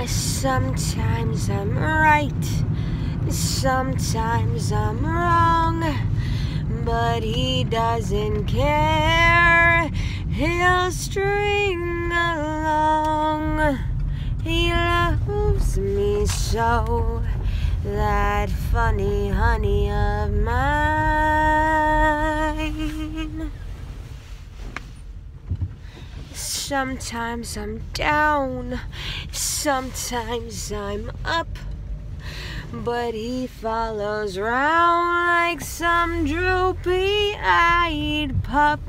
Sometimes I'm right, sometimes I'm wrong, but he doesn't care. He'll string along. He loves me so, that funny honey of mine. Sometimes I'm down, sometimes I'm up, but he follows round like some droopy-eyed pup.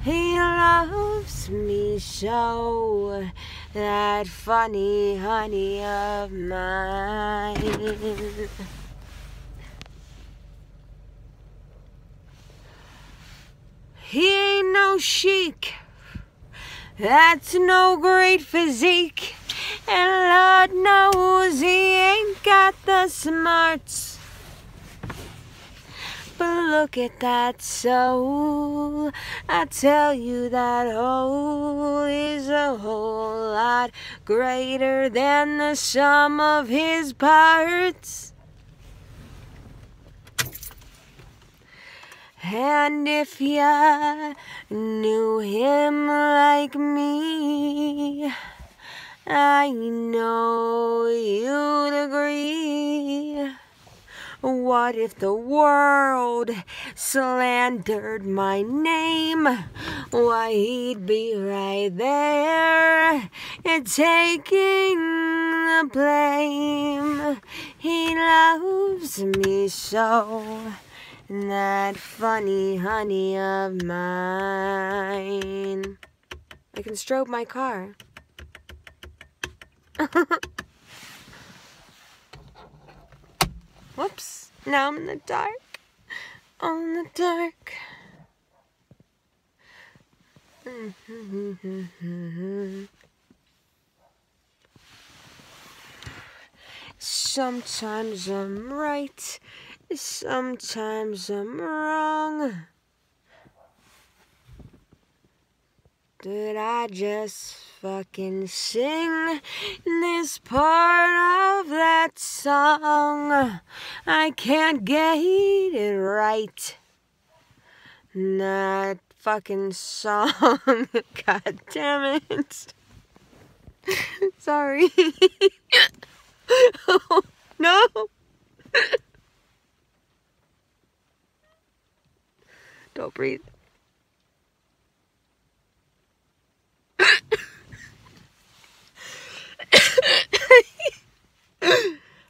He loves me so, that funny honey of mine. He ain't no chic, that's no great physique, and Lord knows he ain't got the smarts. But look at that soul, I tell you that whole is a whole lot greater than the sum of his parts. And if you knew him like me, I know you'd agree. What if the world slandered my name? Why, he'd be right there taking the blame. He loves me so, that funny honey of mine. I can strobe my car. Whoops, now I'm in the dark. On the dark. Sometimes I'm right, sometimes I'm wrong. Did I just fucking sing this part of that song? I can't get it right. That fucking song. God damn it. Sorry. Oh, no. Don't breathe.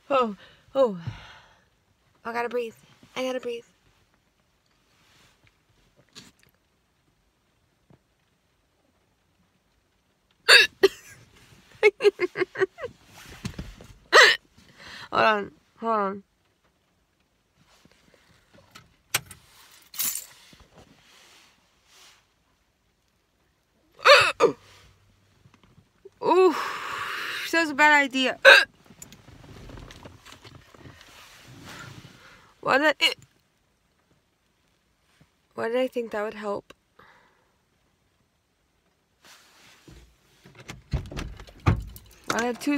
Oh. I gotta breathe. I gotta breathe. Hold on. Ooh, that was a bad idea. Why did I think that would help? Why do I have two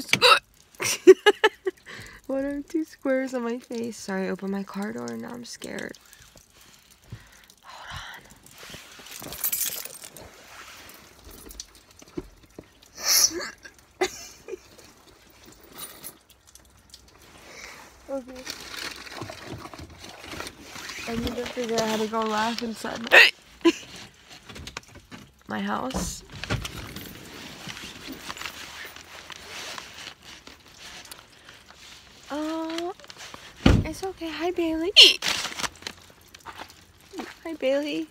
squares on my face? Sorry, I opened my car door and now I'm scared. Hold on. Okay. I need to figure out how to go laugh inside my house. Oh, it's okay. Hi, Bailey. Hi, Bailey.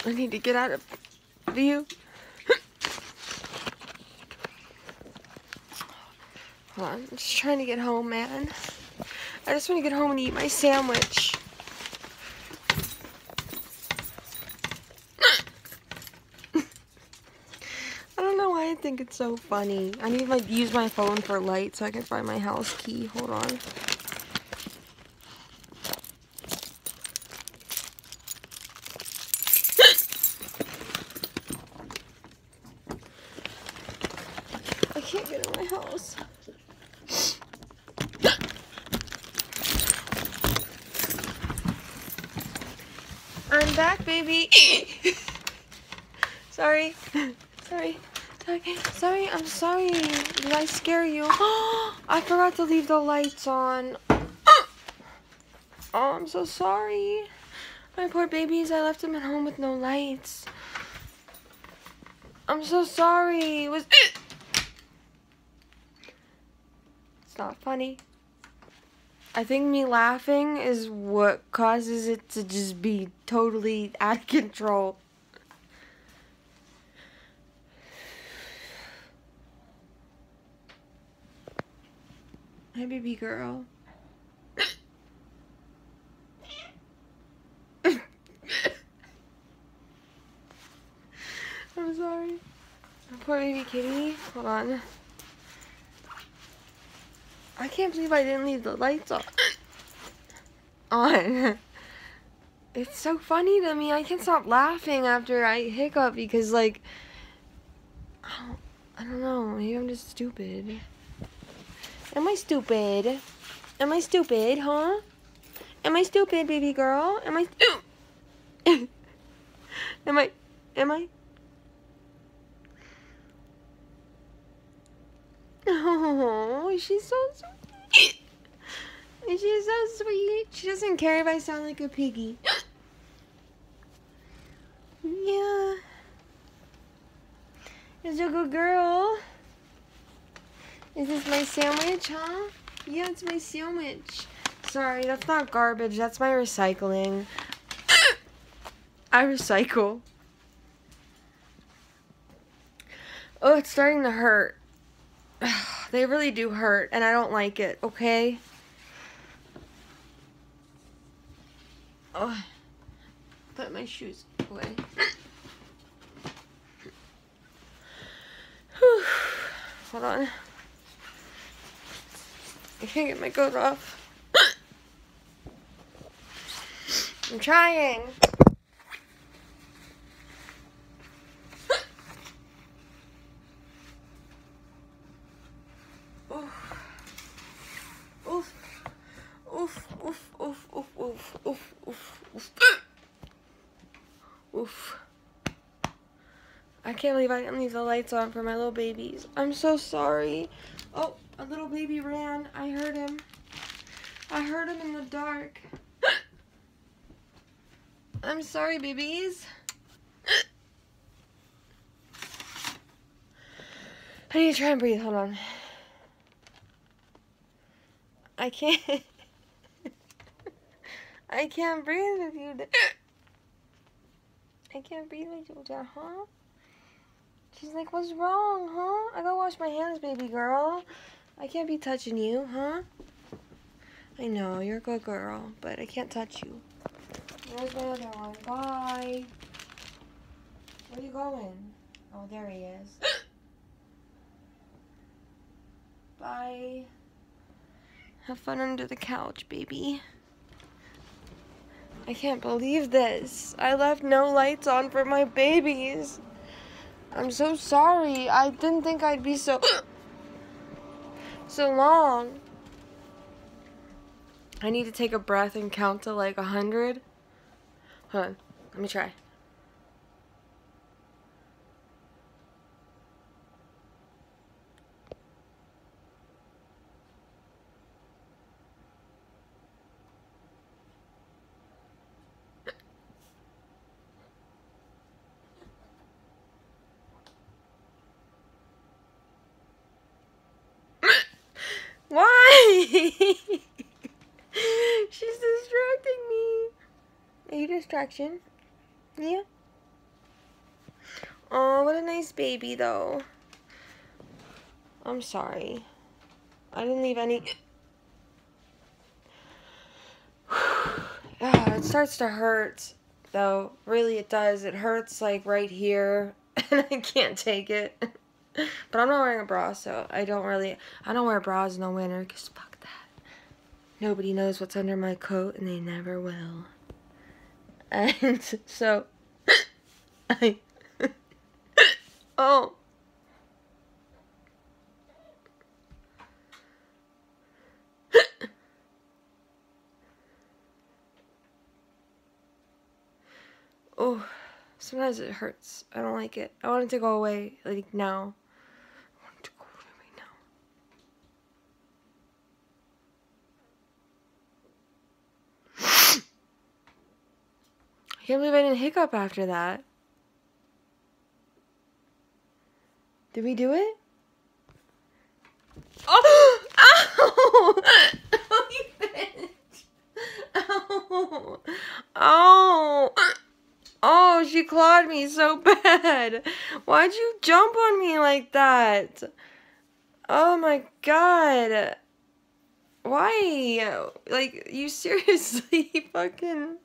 I need to get out of view. Hold on, I'm just trying to get home, man. I just want to get home and eat my sandwich. think it's so funny. I need to like use my phone for light so I can find my house key. Hold on. I can't get in my house. I'm back, baby. Sorry. Sorry. Sorry. I'm sorry. Did I scare you? I forgot to leave the lights on. Oh, I'm so sorry. My poor babies, I left them at home with no lights. I'm so sorry. It was... It's not funny. I think me laughing is what causes it to just be totally out of control. Hi, baby girl. I'm sorry. Poor baby kitty. Hold on. I can't believe I didn't leave the lights on. It's so funny to me. I can't stop laughing after I hiccup because, like, I don't know. Maybe I'm just stupid. Am I stupid? Am I stupid, huh? Am I stupid, baby girl? Am I? Am I? Oh, she's so sweet. She's so sweet. She doesn't care if I sound like a piggy. Yeah. Is a good girl. Is this my sandwich, huh? Yeah, it's my sandwich. Sorry, that's not garbage. That's my recycling. I recycle. Oh, it's starting to hurt. They really do hurt, and I don't like it, okay? Oh, put my shoes away. Hold on. I can't get my coat off. I'm trying. Oof. I can't believe I didn't leave the lights on for my little babies. I'm so sorry. Oh, a little baby ran. I heard him. I heard him in the dark. I'm sorry, babies. I need to try and breathe. Hold on. I can't. I can't breathe with you. I can't breathe with you, huh? She's like, what's wrong, huh? I gotta wash my hands, baby girl. I can't be touching you, huh? I know, you're a good girl, but I can't touch you. Where's my other one? Bye. Where are you going? Oh, there he is. Bye. Have fun under the couch, baby. I can't believe this. I left no lights on for my babies. I'm so sorry. I didn't think I'd be so long. I need to take a breath and count to like 100. Hold on. Let me try. Why? She's distracting me. Are you distraction? Yeah. Oh, what a nice baby, though. I'm sorry. I didn't leave any. It starts to hurt, though. Really, it does. It hurts, like, right here. And I can't take it. But I'm not wearing a bra, so I don't wear bras in the winter, because fuck that. Nobody knows what's under my coat, and they never will. And so, oh. Oh, sometimes it hurts. I don't like it. I want it to go away, like, now. I want it to go away right now. I can't believe I didn't hiccup after that. Did we do it? Oh! Ow! Oh, you bitch! Ow! Oh! Oh, she clawed me so bad. Why'd you jump on me like that? Oh my god. Why? Like, you seriously fucking...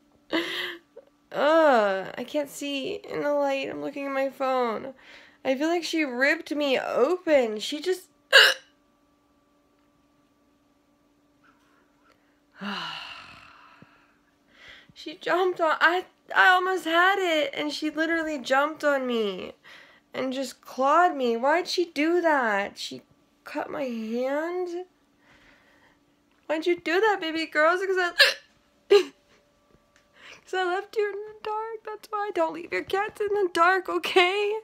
I can't see in the light. I'm looking at my phone. I feel like she ripped me open. She just... She jumped on... I almost had it, and she literally jumped on me and just clawed me. Why'd she do that? She cut my hand? Why'd you do that, baby girl? Because I left you in the dark. That's why. Don't leave your cats in the dark, okay?